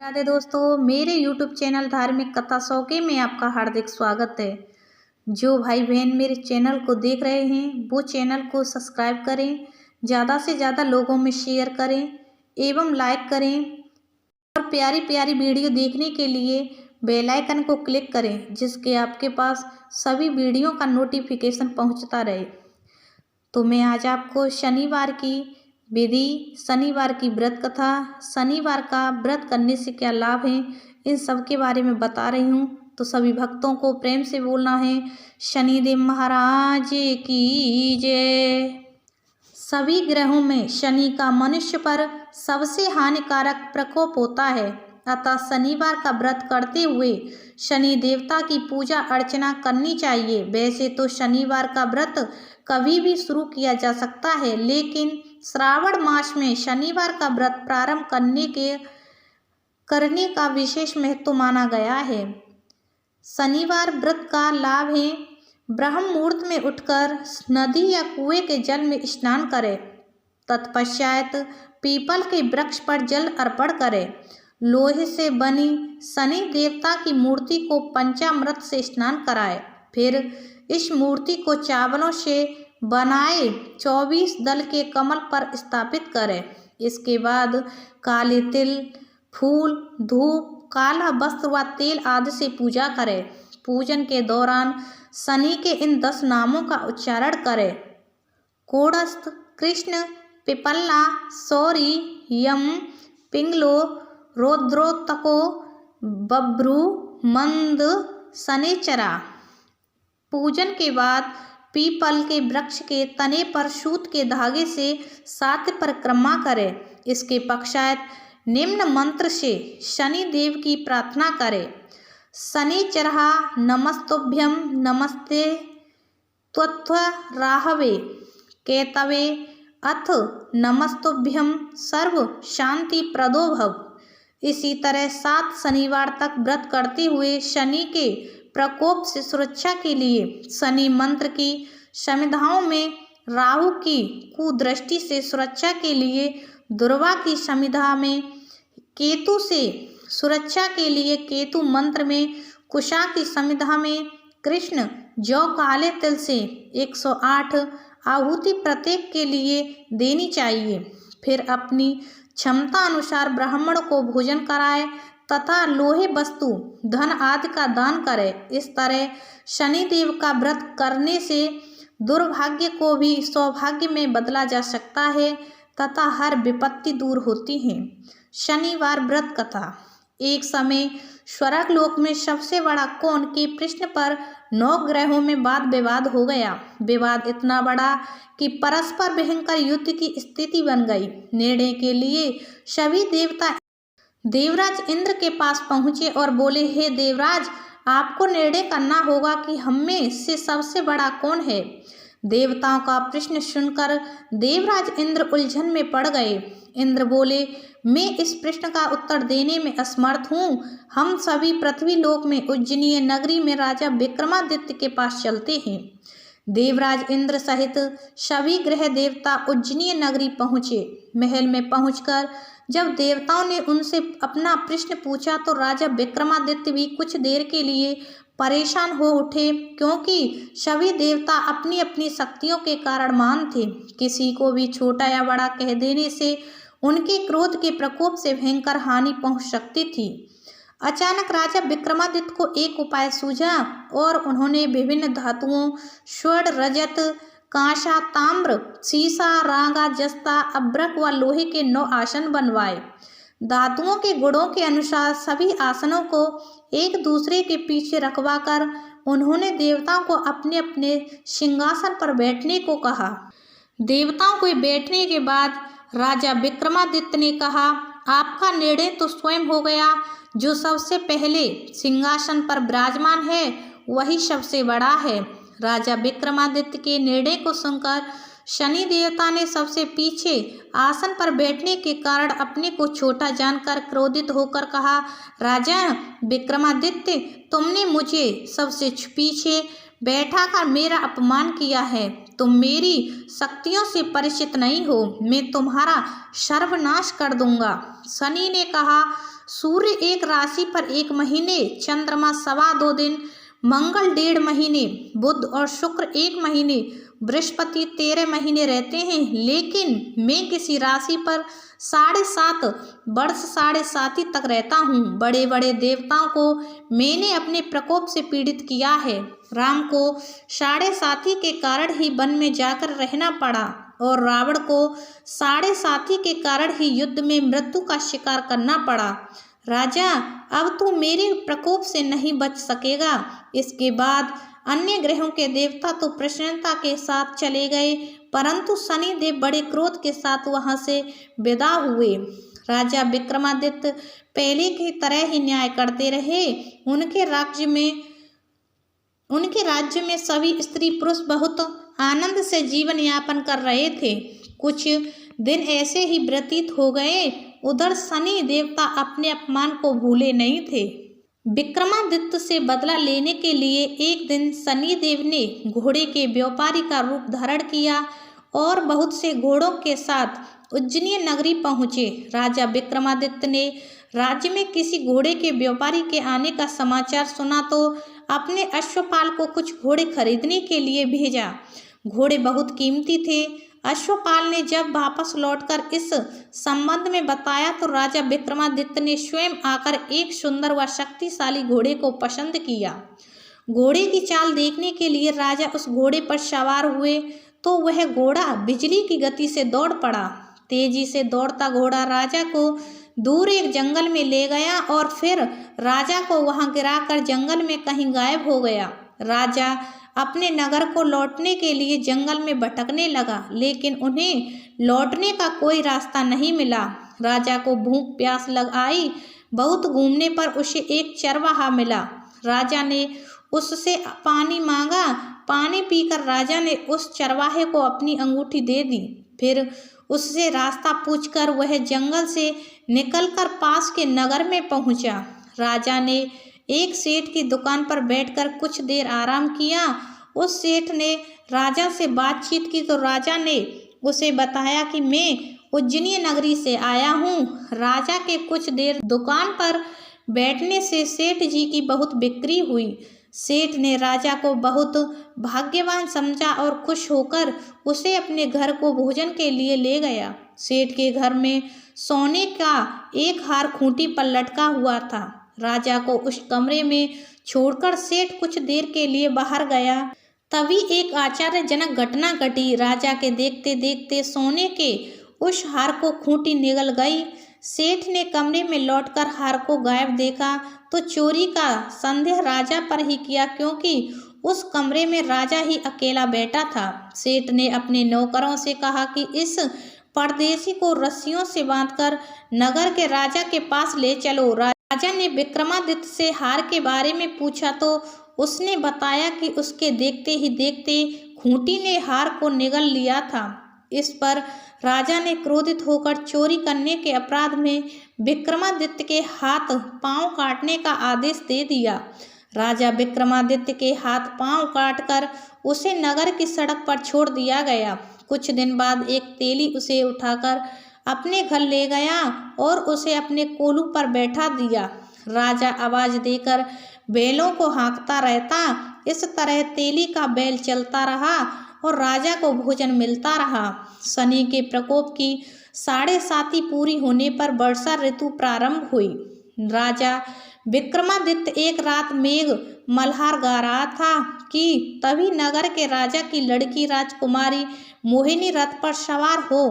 राधे दोस्तों, मेरे YouTube channel धार्मिक कथा शौके में आपका हार्दिक स्वागत है। जो भाई बहन मेरे चैनल को देख रहे हैं वो चैनल को सब्सक्राइब करें, ज़्यादा से ज़्यादा लोगों में शेयर करें एवं लाइक करें और प्यारी प्यारी वीडियो देखने के लिए बेल आइकन को क्लिक करें, जिसके आपके पास सभी वीडियो का नोटिफिकेशन पहुंचता रहे। तो मैं आज आपको शनिवार की विधि, शनिवार की व्रत कथा, शनिवार का व्रत करने से क्या लाभ हैं, इन सब के बारे में बता रही हूँ। तो सभी भक्तों को प्रेम से बोलना है, शनिदेव महाराज की जय। सभी ग्रहों में शनि का मनुष्य पर सबसे हानिकारक प्रकोप होता है, अतः शनिवार का व्रत करते हुए शनि देवता की पूजा अर्चना करनी चाहिए। वैसे तो शनिवार का व्रत कभी भी शुरू किया जा सकता है, लेकिन श्रावण मास में शनिवार का व्रत प्रारंभ करने का विशेष महत्व माना गया है। शनिवार व्रत का लाभ है, ब्रह्म मुहूर्त में उठकर नदी या कुएं के जल में स्नान करें, तत्पश्चात पीपल के वृक्ष पर जल अर्पण करें। लोहे से बनी शनि देवता की मूर्ति को पंचामृत से स्नान कराएं। फिर इस मूर्ति को चावलों से बनाए 24 दल के कमल पर स्थापित करें। इसके बाद काले तिल, फूल, धूप, काला वस्त्र व तेल आदि से पूजा करें। पूजन के दौरान शनि के इन 10 नामों का उच्चारण करें: कोड़स्थ, कृष्ण, पिपल्ला, सौरी, यम, पिंगलो, रौद्रोतको, बब्रू, मंद, शनिचरा। पूजन के बाद पीपल के वृक्ष के तने पर सूत के धागे से 7 परिक्रमा करें। इसके पश्चात निम्न मंत्र से शनि देव की प्रार्थना करें: शनिचरः नमस्तुभ्यं, नमस्ते त्वत्वराहवे केतवे, अथ नमस्तुभ्यं सर्व शांति प्रदो भव। इसी तरह 7 शनिवार तक व्रत करते हुए शनि के प्रकोप से सुरक्षा के लिए शनि मंत्र की समिधाओं में, राहु की कुदृष्टि से सुरक्षा के लिए दुर्वा की समिधा में, केतु से सुरक्षा के लिए केतु मंत्र में, कुशा की समिधा में कृष्ण जौ काले तिल से 108 आहुति प्रत्येक के लिए देनी चाहिए। फिर अपनी क्षमता अनुसार ब्राह्मण को भोजन कराए तथा लोहे वस्तु, धन आदि का दान करें। इस तरह शनिदेव का व्रत करने से दुर्भाग्य को भी सौभाग्य में बदला जा सकता है तथा हर विपत्ति दूर होती है। शनिवार व्रत कथा। एक समय स्वर्ग लोक में सबसे बड़ा कौन के प्रश्न पर 9 ग्रहों में वाद विवाद हो गया। विवाद इतना बड़ा कि परस्पर भयंकर युद्ध की स्थिति बन गई। निर्णय के लिए सभी देवता देवराज इंद्र के पास पहुंचे और बोले, हे देवराज, आपको निर्णय करना होगा कि हम में से सबसे बड़ा कौन है। देवताओं का प्रश्न सुनकर देवराज इंद्र उलझन में पड़ गए। इंद्र बोले, मैं इस प्रश्न का उत्तर देने में असमर्थ हूँ। हम सभी पृथ्वी लोक में उज्जैनी नगरी में राजा विक्रमादित्य के पास चलते हैं। देवराज इंद्र सहित सभी ग्रह देवता उज्जैनी नगरी पहुँचे। महल में पहुंचकर जब देवताओं ने उनसे अपना प्रश्न पूछा तो राजा विक्रमादित्य भी कुछ देर के लिए परेशान हो उठे, क्योंकि सभी देवता अपनी अपनी शक्तियों के कारण महान थे। किसी को भी छोटा या बड़ा कह देने से उनके क्रोध के प्रकोप से भयंकर हानि पहुंच सकती थी। अचानक राजा विक्रमादित्य को एक उपाय सूझा और उन्होंने विभिन्न धातुओं, स्वर्ण, रजत, कांसा, ताम्र, सीसा, रांगा, जस्ता, अब्रक व लोहे के 9 आसन बनवाए। धातुओं के गुणों के अनुसार सभी आसनों को एक दूसरे के पीछे रखवाकर उन्होंने देवताओं को अपने अपने सिंहासन पर बैठने को कहा। देवताओं को बैठने के बाद राजा विक्रमादित्य ने कहा, आपका निर्णय तो स्वयं हो गया। जो सबसे पहले सिंहासन पर विराजमान है वही सबसे बड़ा है। राजा विक्रमादित्य के निर्णय को सुनकर शनि देवता ने सबसे पीछे आसन पर बैठने के कारण अपने को छोटा जानकर क्रोधित होकर कहा, राजा विक्रमादित्य, तुमने मुझे सबसे पीछे बैठाकर मेरा अपमान किया है। तुम मेरी शक्तियों से परिचित नहीं हो, मैं तुम्हारा सर्वनाश कर दूंगा। शनि ने कहा, सूर्य एक राशि पर 1 महीने, चंद्रमा 2.25 दिन, मंगल 1.5 महीने, बुध और शुक्र 1 महीने, बृहस्पति 13 महीने रहते हैं, लेकिन मैं किसी राशि पर 7.5 वर्ष 7.5 तक रहता हूँ। बड़े बड़े देवताओं को मैंने अपने प्रकोप से पीड़ित किया है। राम को 7.5 के कारण ही वन में जाकर रहना पड़ा और रावण को 7.5 के कारण ही युद्ध में मृत्यु का शिकार करना पड़ा। राजा, अब तू मेरे प्रकोप से नहीं बच सकेगा। इसके बाद अन्य ग्रहों के देवता तो प्रसन्नता के साथ चले गए, परंतु शनिदेव बड़े क्रोध के साथ वहां से विदा हुए। राजा विक्रमादित्य पहले की तरह ही न्याय करते रहे। उनके राज्य में सभी स्त्री पुरुष बहुत आनंद से जीवन यापन कर रहे थे। कुछ दिन ऐसे ही व्यतीत हो गए। उधर शनि देवता अपने अपमान को भूले नहीं थे। विक्रमादित्य से बदला लेने के लिए एक दिन शनिदेव ने घोड़े के व्यापारी का रूप धारण किया और बहुत से घोड़ों के साथ उज्जैनी नगरी पहुँचे। राजा विक्रमादित्य ने राज्य में किसी घोड़े के व्यापारी के आने का समाचार सुना तो अपने अश्वपाल को कुछ घोड़े खरीदने के लिए भेजा। घोड़े बहुत कीमती थे। अश्वपाल ने जब वापस लौटकर इस संबंध में बताया तो राजा विक्रमादित्य ने स्वयं आकर एक सुंदर व शक्तिशाली घोड़े को पसंद किया। घोड़े की चाल देखने के लिए राजा उस घोड़े पर सवार हुए तो वह घोड़ा बिजली की गति से दौड़ पड़ा। तेजी से दौड़ता घोड़ा राजा को दूर एक जंगल में ले गया और फिर राजा को वहां गिराकर जंगल में कहीं गायब हो गया। राजा अपने नगर को लौटने के लिए जंगल में भटकने लगा, लेकिन उन्हें लौटने का कोई रास्ता नहीं मिला। राजा को भूख प्यास लग आई। बहुत घूमने पर उसे एक चरवाहा मिला। राजा ने उससे पानी मांगा। पानी पीकर राजा ने उस चरवाहे को अपनी अंगूठी दे दी। फिर उससे रास्ता पूछकर वह जंगल से निकलकर पास के नगर में पहुंचा। राजा ने एक सेठ की दुकान पर बैठकर कुछ देर आराम किया। उस सेठ ने राजा से बातचीत की तो राजा ने उसे बताया कि मैं उज्जैनी नगरी से आया हूँ। राजा के कुछ देर दुकान पर बैठने से सेठ जी की बहुत बिक्री हुई। सेठ ने राजा को बहुत भाग्यवान समझा और खुश होकर उसे अपने घर को भोजन के लिए ले गया। सेठ के घर में सोने का एक हार खूंटी पर लटका हुआ था। राजा को उस कमरे में छोड़कर सेठ कुछ देर के लिए बाहर गया। तभी एक आश्चर्यजनक घटना घटी। राजा के देखते देखते सोने के उस हार को खूंटी निगल गई। सेठ ने कमरे में लौटकर हार को गायब देखा तो चोरी का संदेह राजा पर ही किया, क्योंकि उस कमरे में राजा ही अकेला बैठा था। सेठ ने अपने नौकरों से कहा कि इस परदेशी को रस्सियों से बांधकर नगर के राजा के पास ले चलो। राजा ने विक्रमादित्य से हार के बारे में पूछा तो उसने बताया कि उसके देखते ही देखते खूंटी ने हार को निगल लिया था। इस पर राजा ने क्रोधित होकर चोरी करने के अपराध में विक्रमादित्य के हाथ पांव काटने का आदेश दे दिया। राजा विक्रमादित्य के हाथ पांव काटकर उसे नगर की सड़क पर छोड़ दिया गया। कुछ दिन बाद एक तेली उसे उठाकर अपने घर ले गया और उसे अपने कोलू पर बैठा दिया। राजा आवाज देकर बैलों को हाँकता रहता। इस तरह तेली का बैल चलता रहा और राजा को भोजन मिलता रहा। शनि के प्रकोप की 7.5 पूरी होने पर वर्षा ऋतु प्रारंभ हुई। राजा विक्रमादित्य एक रात मेघ मल्हार गा रहा था कि तभी नगर के राजा की लड़की राजकुमारी मोहिनी रथ पर सवार हो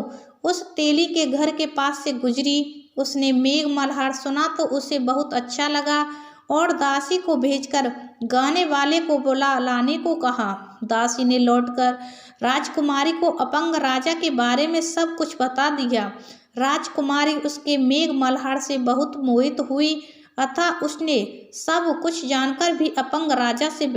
उस तेली के घर के पास से गुजरी। उसने मेघ मल्हार सुना तो उसे बहुत अच्छा लगा और दासी को भेजकर गाने वाले को बुला लाने को कहा। दासी ने लौटकर राजकुमारी को अपंग राजा के बारे में सब कुछ बता दिया। राजकुमारी उसके मेघ मल्हार से बहुत मोहित हुई, अतः उसने सब कुछ जानकर भी अपंग राजा से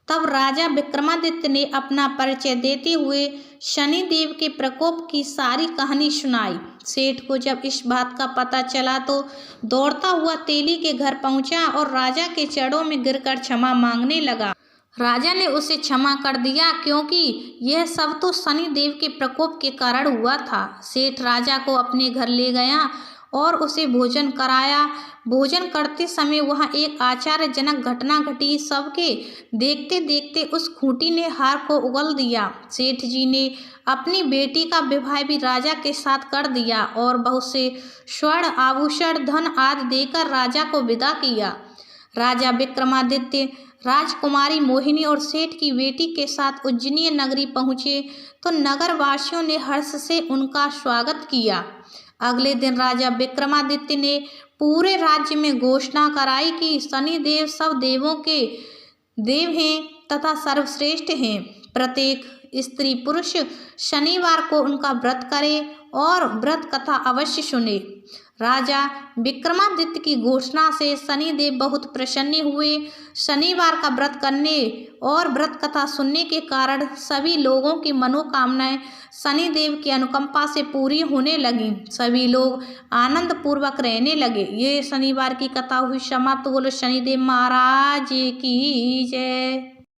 तब राजा विक्रमादित्य ने अपना परिचय देते हुए शनिदेव के प्रकोप की सारी कहानी सुनाई। सेठ को जब इस बात का पता चला तो दौड़ता हुआ तेली के घर पहुंचा और राजा के चरणों में गिरकर क्षमा मांगने लगा। राजा ने उसे क्षमा कर दिया क्योंकि यह सब तो शनिदेव के प्रकोप के कारण हुआ था। सेठ राजा को अपने घर ले गया और उसे भोजन कराया। भोजन करते समय वहाँ एक आश्चर्यजनक घटना घटी। सबके देखते देखते उस खूंटी ने हार को उगल दिया। सेठ जी ने अपनी बेटी का विवाह भी राजा के साथ कर दिया और बहुत से स्वर्ण आभूषण धन आदि देकर राजा को विदा किया। राजा विक्रमादित्य राजकुमारी मोहिनी और सेठ की बेटी के साथ उज्जैनी नगरी पहुँचे तो नगर वासियों ने हर्ष से उनका स्वागत किया। अगले दिन राजा विक्रमादित्य ने पूरे राज्य में घोषणा कराई कि शनिदेव सब देवों के देव हैं तथा सर्वश्रेष्ठ हैं। प्रत्येक स्त्री पुरुष शनिवार को उनका व्रत करे और व्रत कथा अवश्य सुने। राजा विक्रमादित्य की घोषणा से शनिदेव बहुत प्रसन्न हुए। शनिवार का व्रत करने और व्रत कथा सुनने के कारण सभी लोगों की मनोकामनाएं शनिदेव की अनुकंपा से पूरी होने लगीं। सभी लोग आनंद पूर्वक रहने लगे। ये शनिवार की कथा हुई समाप्त। बोलो शनिदेव महाराज की जय।